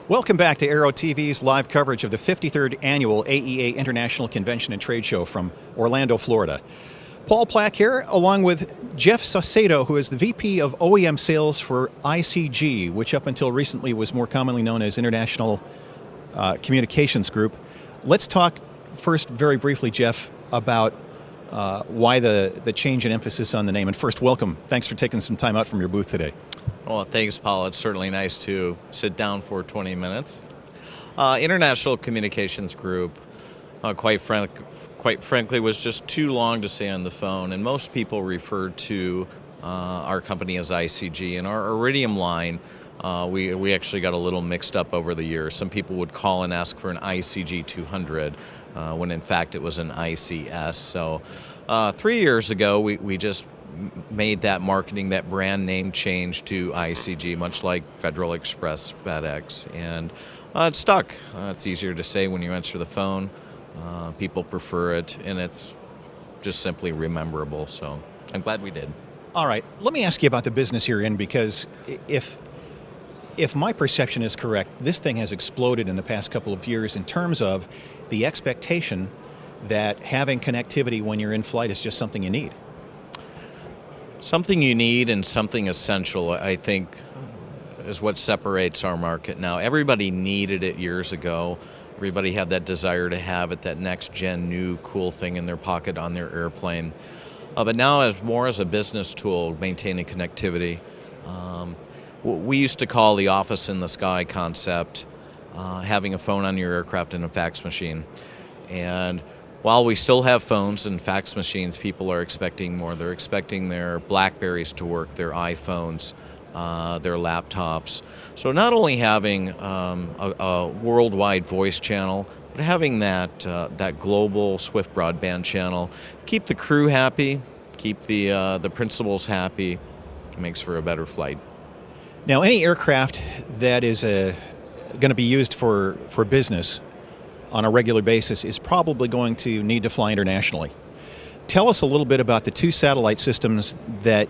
Welcome back to Aero-TV's live coverage of the 53rd Annual AEA International Convention and Trade Show from Orlando, Florida. Paul Plack here, along with Jeff Saucedo, who is the VP of OEM Sales for ICG, which up until recently was more commonly known as International Communications Group. Let's talk first, very briefly, Jeff, about why the change in emphasis on the name. And first, welcome. Thanks for taking some time out from your booth today. Well, thanks, Paul. It's certainly nice to sit down for 20 minutes. International Communications Group, quite frankly, was just too long to say on the phone, and most people refer to our company as ICG. And our Iridium line, we actually got a little mixed up over the years. Some people would call and ask for an ICG 200, when in fact it was an ICS. So 3 years ago, we just made that marketing, that brand name change to ICG, much like Federal Express, FedEx, and it stuck. It's easier to say when you answer the phone. People prefer it, and it's just simply rememberable, so I'm glad we did. All right, let me ask you about the business you're in, because if my perception is correct, this thing has exploded in the past couple of years in terms of the expectation that having connectivity when you're in flight is just something you need. Something you need and something essential, I think, is what separates our market now. Everybody needed it years ago. Everybody had that desire to have it, that next-gen new cool thing in their pocket on their airplane. But now, as a business tool, maintaining connectivity. We used to call the office in the sky concept having a phone on your aircraft and a fax machine. And while we still have phones and fax machines, people are expecting more. They're expecting their BlackBerries to work, their iPhones, their laptops. So not only having a worldwide voice channel, but having that global Swift broadband channel, keep the crew happy, keep the principals happy, makes for a better flight. Now, any aircraft that is going to be used for business on a regular basis is probably going to need to fly internationally. Tell us a little bit about the two satellite systems that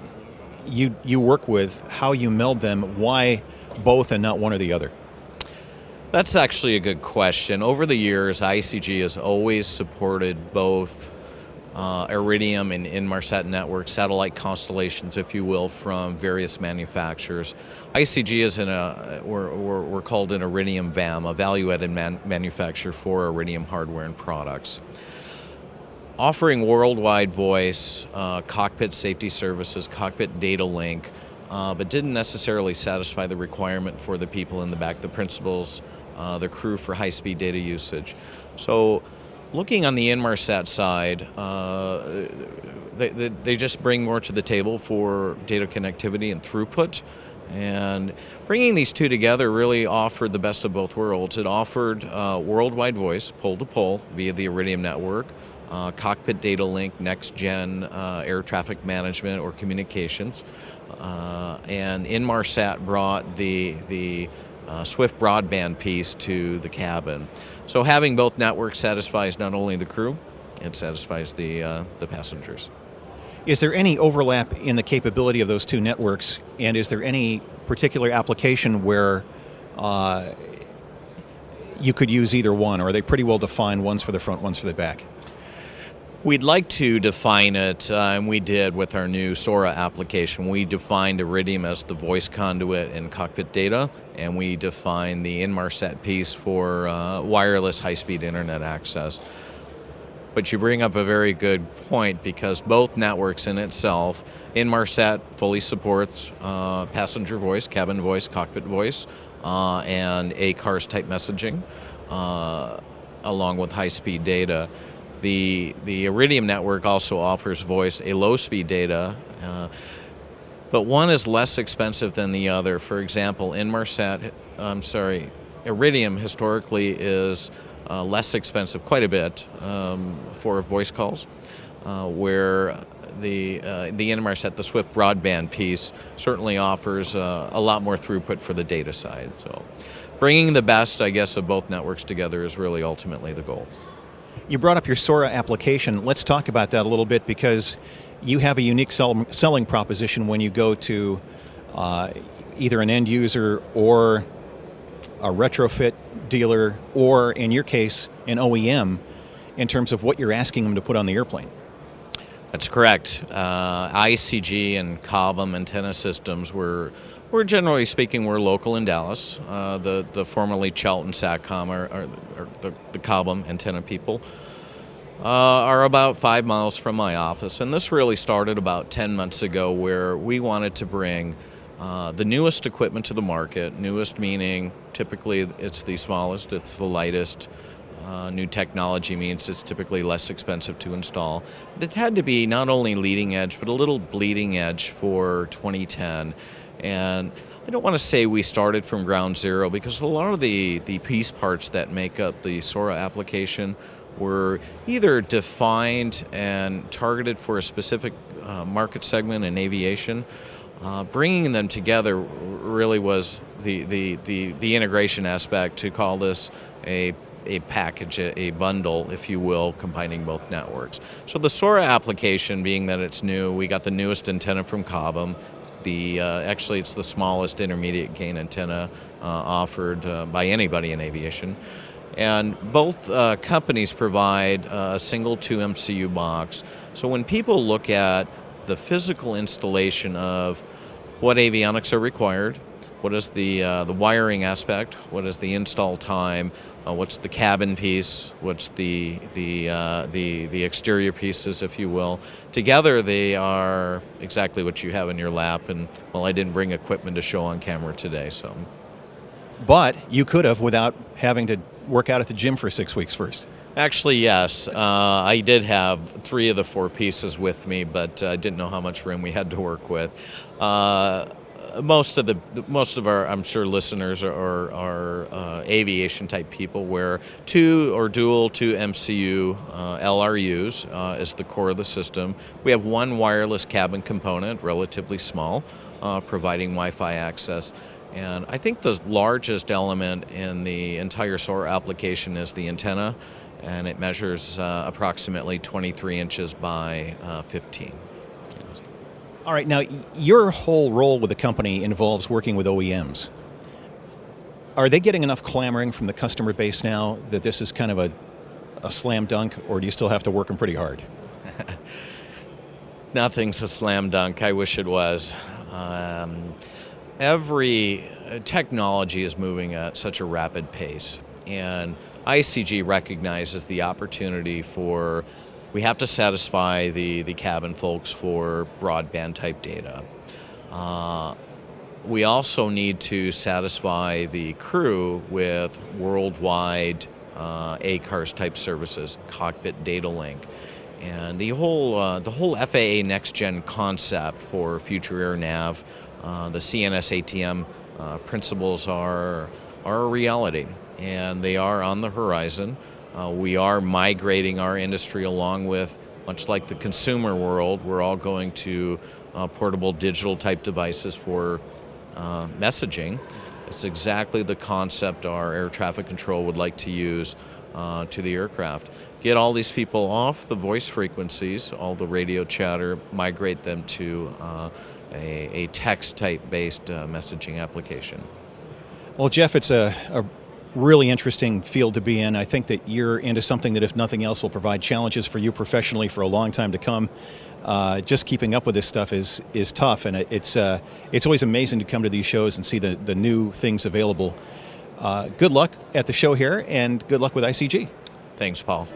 you work with, how you meld them, why both and not one or the other. That's actually a good question. Over the years, ICG has always supported both Iridium and Inmarsat networks, satellite constellations, if you will, from various manufacturers. ICG is we're called an Iridium VAM, a value-added manufacturer for Iridium hardware and products. Offering worldwide voice, cockpit safety services, cockpit data link, but didn't necessarily satisfy the requirement for the people in the back, the principals, the crew for high-speed data usage. So looking on the Inmarsat side, they just bring more to the table for data connectivity and throughput. And bringing these two together really offered the best of both worlds. It offered worldwide voice, pole-to-pole, via the Iridium network, cockpit data link, next-gen air traffic management or communications. And Inmarsat brought the Swift broadband piece to the cabin. So having both networks satisfies not only the crew, it satisfies the passengers. Is there any overlap in the capability of those two networks, and is there any particular application where you could use either one, or are they pretty well defined, one's for the front, one's for the back? We'd like to define it, and we did with our new Sora application. We defined Iridium as the voice conduit and cockpit data, and we defined the Inmarsat piece for wireless high-speed internet access. But you bring up a very good point, because both networks in itself, Inmarsat fully supports passenger voice, cabin voice, cockpit voice, and ACARS type messaging, along with high-speed data. The Iridium network also offers voice, a low-speed data, but one is less expensive than the other. For example, Iridium historically is less expensive, quite a bit, for voice calls, where the Inmarsat, the Swift broadband piece, certainly offers a lot more throughput for the data side. So bringing the best, I guess, of both networks together is really ultimately the goal. You brought up your Sora application. Let's talk about that a little bit, because you have a unique selling proposition when you go to either an end user or a retrofit dealer, or in your case, an OEM, in terms of what you're asking them to put on the airplane. That's correct. ICG and Cobham antenna systems we're generally speaking, we're local in Dallas. The formerly Chelton Satcom or the Cobham antenna people are about 5 miles from my office. And this really started about 10 months ago, where we wanted to bring the newest equipment to the market. Newest meaning typically it's the smallest, it's the lightest. New technology means it's typically less expensive to install. But it had to be not only leading edge, but a little bleeding edge for 2010. And I don't want to say we started from ground zero, because a lot of the piece parts that make up the SORA application were either defined and targeted for a specific market segment in aviation. Bringing them together really was the integration aspect, to call this a package, a bundle, if you will, combining both networks. So the SORA application, being that it's new, we got the newest antenna from Cobham. Actually, it's the smallest intermediate gain antenna offered by anybody in aviation. And both companies provide a single 2 MCU box. So when people look at the physical installation of what avionics are required, what is the wiring aspect, what is the install time, what's the cabin piece, what's the exterior pieces, if you will. Together they are exactly what you have in your lap. And well, I didn't bring equipment to show on camera today, so. But you could have, without having to work out at the gym for 6 weeks first. Actually, yes. I did have 3 of the 4 pieces with me, but I didn't know how much room we had to work with. Most of our, I'm sure, listeners are aviation type people, where 2 or dual 2 MCU LRUs is the core of the system. We have 1 wireless cabin component, relatively small, providing Wi-Fi access. And I think the largest element in the entire SORA application is the antenna, and it measures approximately 23 inches by 15. All right, now your whole role with the company involves working with OEMs. Are they getting enough clamoring from the customer base now that this is kind of a slam dunk, or do you still have to work them pretty hard? Nothing's a slam dunk. I wish it was. Every technology is moving at such a rapid pace, and ICG recognizes the opportunity for, we have to satisfy the cabin folks for broadband type data. We also need to satisfy the crew with worldwide ACARS type services, cockpit data link. And the whole FAA next gen concept for future air nav, the CNS ATM principles are a reality, and they are on the horizon. We are migrating our industry along with, much like the consumer world, we're all going to portable digital type devices for messaging. It's exactly the concept our air traffic control would like to use to the aircraft. Get all these people off the voice frequencies, all the radio chatter, migrate them to a text type based messaging application. Well, Jeff, it's a really interesting field to be in. I think that you're into something that, if nothing else, will provide challenges for you professionally for a long time to come. Just keeping up with this stuff is tough, and it's always amazing to come to these shows and see the new things available. Good luck at the show here, and good luck with ICG. Thanks, Paul.